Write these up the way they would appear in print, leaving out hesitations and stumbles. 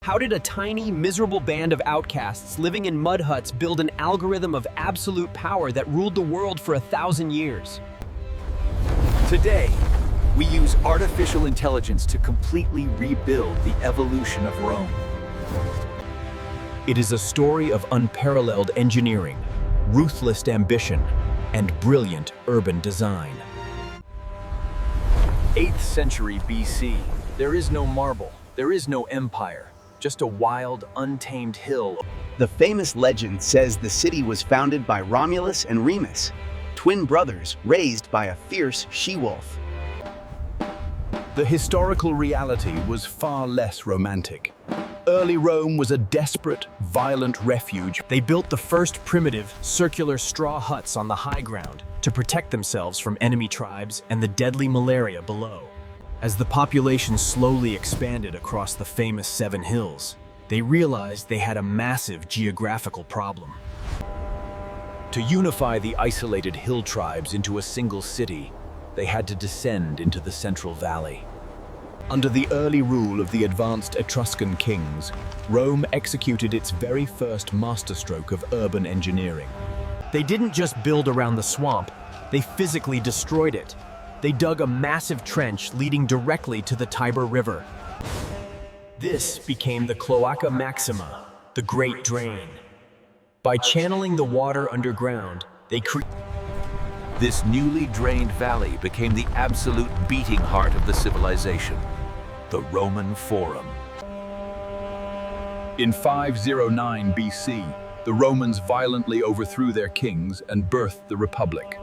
How did a tiny, miserable band of outcasts living in mud huts build an algorithm of absolute power that ruled the world for 1,000 years? Today, we use artificial intelligence to completely rebuild the evolution of Rome. It is a story of unparalleled engineering, ruthless ambition, and brilliant urban design. 8th century BC. There is no marble, there is no empire, just a wild, untamed hill. The famous legend says the city was founded by Romulus and Remus, twin brothers raised by a fierce she-wolf. The historical reality was far less romantic. Early Rome was a desperate, violent refuge. They built the first primitive, circular straw huts on the high ground to protect themselves from enemy tribes and the deadly malaria below. As the population slowly expanded across the famous 7 hills, they realized they had a massive geographical problem. To unify the isolated hill tribes into a single city, they had to descend into the Central Valley. Under the early rule of the advanced Etruscan kings, Rome executed its very first masterstroke of urban engineering. They didn't just build around the swamp, they physically destroyed it. They dug a massive trench leading directly to the Tiber River. This became the Cloaca Maxima, the Great Drain. By channeling the water underground, they created. This newly drained valley became the absolute beating heart of the civilization, the Roman Forum. In 509 BC, the Romans violently overthrew their kings and birthed the Republic.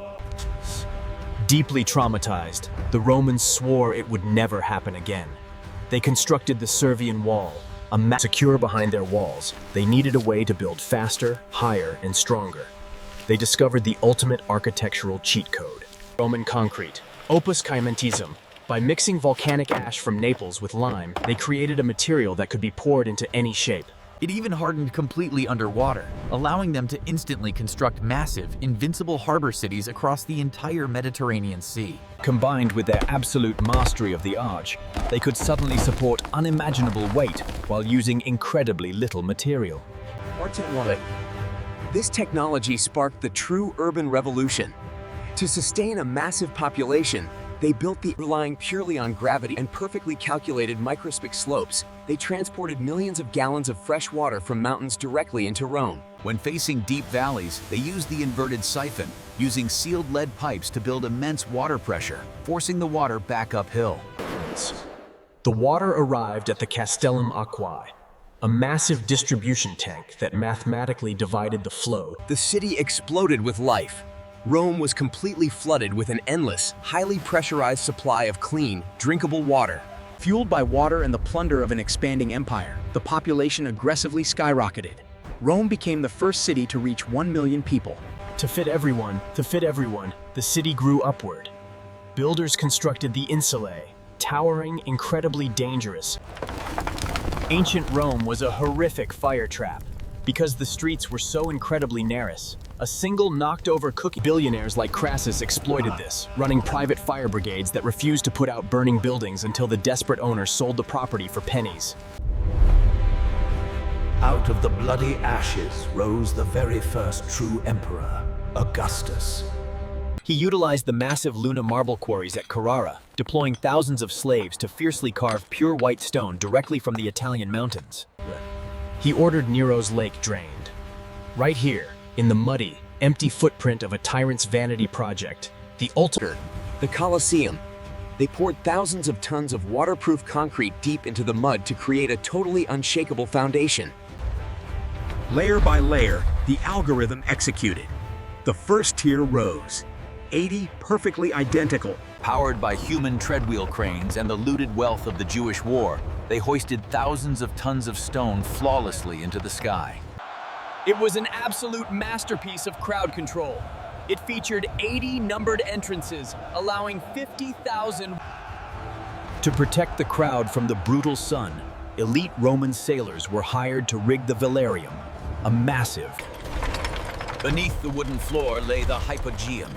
Deeply traumatized, the Romans swore it would never happen again. They constructed the Servian Wall, secure behind their walls. They needed a way to build faster, higher, and stronger. They discovered the ultimate architectural cheat code: Roman concrete, Opus Caementicium. By mixing volcanic ash from Naples with lime, they created a material that could be poured into any shape. It even hardened completely underwater, allowing them to instantly construct massive, invincible harbor cities across the entire Mediterranean Sea. Combined with their absolute mastery of the arch, they could suddenly support unimaginable weight while using incredibly little material. Part 1. This technology sparked the true urban revolution. To sustain a massive population, they built relying purely on gravity and perfectly calculated microscopic slopes. They transported millions of gallons of fresh water from mountains directly into Rome. When facing deep valleys, they used the inverted siphon, using sealed lead pipes to build immense water pressure, forcing the water back uphill. The water arrived at the Castellum Aquae, a massive distribution tank that mathematically divided the flow. The city exploded with life. Rome was completely flooded with an endless, highly pressurized supply of clean, drinkable water. Fueled by water and the plunder of an expanding empire, the population aggressively skyrocketed. Rome became the first city to reach 1 million people. To fit everyone, the city grew upward. Builders constructed the Insulae, towering, incredibly dangerous. Ancient Rome was a horrific fire trap. Because the streets were so incredibly narrow, a single knocked-over cookie. Billionaires like Crassus exploited this, running private fire brigades that refused to put out burning buildings until the desperate owner sold the property for pennies. Out of the bloody ashes rose the very first true emperor, Augustus. He utilized the massive Luna marble quarries at Carrara, deploying thousands of slaves to fiercely carve pure white stone directly from the Italian mountains. He ordered Nero's lake drained. Right here, in the muddy, empty footprint of a tyrant's vanity project, the Colosseum. They poured thousands of tons of waterproof concrete deep into the mud to create a totally unshakable foundation. Layer by layer, the algorithm executed. The first tier rose, 80 perfectly identical. Powered by human treadwheel cranes and the looted wealth of the Jewish war, they hoisted thousands of tons of stone flawlessly into the sky. It was an absolute masterpiece of crowd control. It featured 80 numbered entrances, allowing 50,000. To protect the crowd from the brutal sun, elite Roman sailors were hired to rig the Velarium, a massive. Beneath the wooden floor lay the Hypogeum,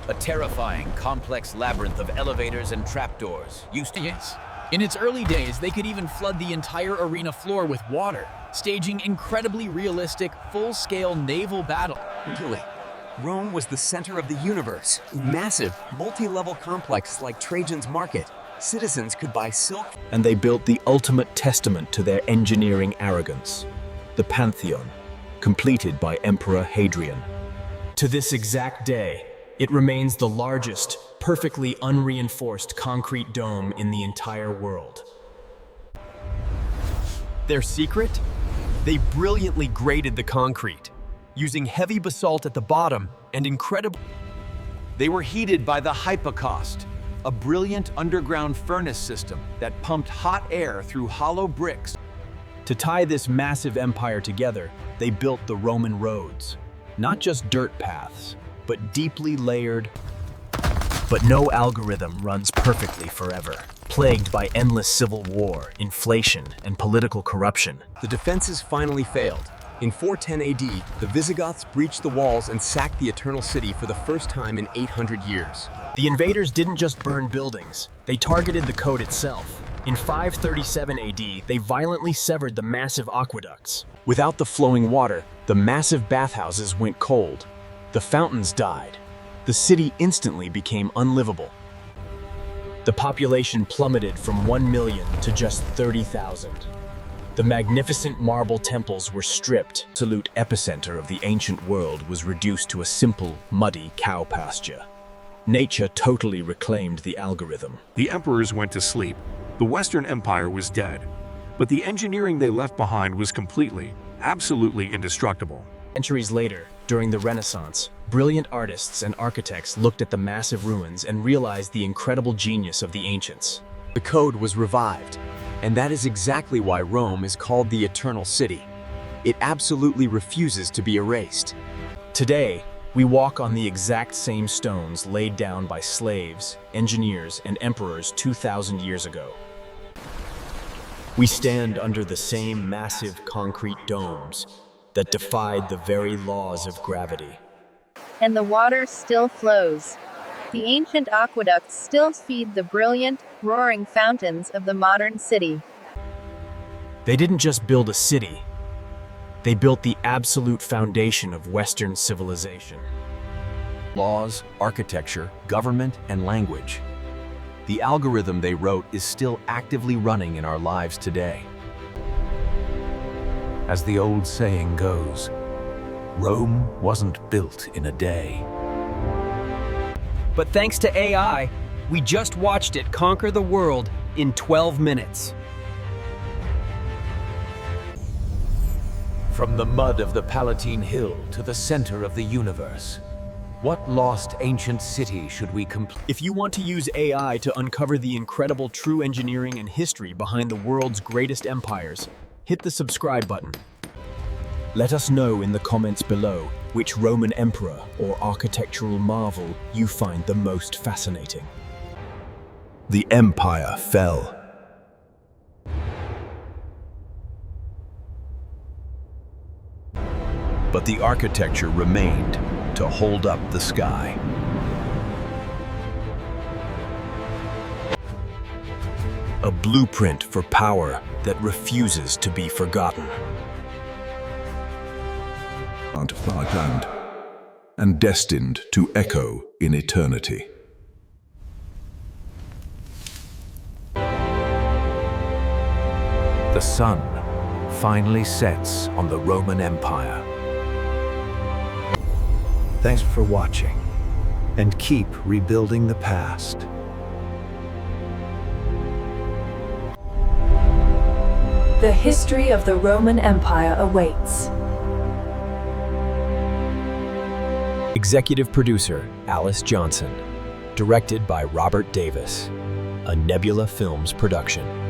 a terrifying, complex labyrinth of elevators and trapdoors used to In its early days, they could even flood the entire arena floor with water, staging incredibly realistic, full-scale naval battle. Really, Rome was the center of the universe. Massive, multi-level complex like Trajan's Market. Citizens could buy silk. And they built the ultimate testament to their engineering arrogance, the Pantheon, completed by Emperor Hadrian. To this exact day, it remains the largest, perfectly unreinforced concrete dome in the entire world. Their secret? They brilliantly graded the concrete, using heavy basalt at the bottom and incredible... They were heated by the hypocaust, a brilliant underground furnace system that pumped hot air through hollow bricks. To tie this massive empire together, they built the Roman roads. Not just dirt paths, but deeply layered. But no algorithm runs perfectly forever. Plagued by endless civil war, inflation, and political corruption, The defenses finally failed. In 410 AD, the Visigoths breached the walls and sacked the Eternal City for the first time in 800 years. the invaders didn't just burn buildings, they targeted the code itself. In 537 AD, they violently severed the massive aqueducts. Without the flowing water, the massive bathhouses went cold. The fountains died. The city instantly became unlivable. The population plummeted from 1 million to just 30,000. The magnificent marble temples were stripped. The absolute epicenter of the ancient world was reduced to a simple, muddy cow pasture. Nature totally reclaimed the algorithm. The emperors went to sleep. The Western Empire was dead. But the engineering they left behind was completely, absolutely indestructible. Centuries later, during the Renaissance, brilliant artists and architects looked at the massive ruins and realized the incredible genius of the ancients. The code was revived, and that is exactly why Rome is called the Eternal City. It absolutely refuses to be erased. Today, we walk on the exact same stones laid down by slaves, engineers, and emperors 2,000 years ago. We stand under the same massive concrete domes that defied the very laws of gravity. And the water still flows. The ancient aqueducts still feed the brilliant, roaring fountains of the modern city. They didn't just build a city, they built the absolute foundation of Western civilization. Laws, architecture, government, and language. The algorithm they wrote is still actively running in our lives today. As the old saying goes, Rome wasn't built in a day. But thanks to AI, we just watched it conquer the world in 12 minutes. From the mud of the Palatine Hill to the center of the universe, what lost ancient city should we complete? If you want to use AI to uncover the incredible true engineering and history behind the world's greatest empires, hit the subscribe button. Let us know in the comments below which Roman emperor or architectural marvel you find the most fascinating. The empire fell. But the architecture remained to hold up the sky. A blueprint for power that refuses to be forgotten. Land and destined to echo in eternity. The sun finally sets on the Roman Empire. Thanks for watching, and keep rebuilding the past. The history of the Roman Empire awaits. Executive producer, Alice Johnson. Directed by Robert Davis. A Nebula Films production.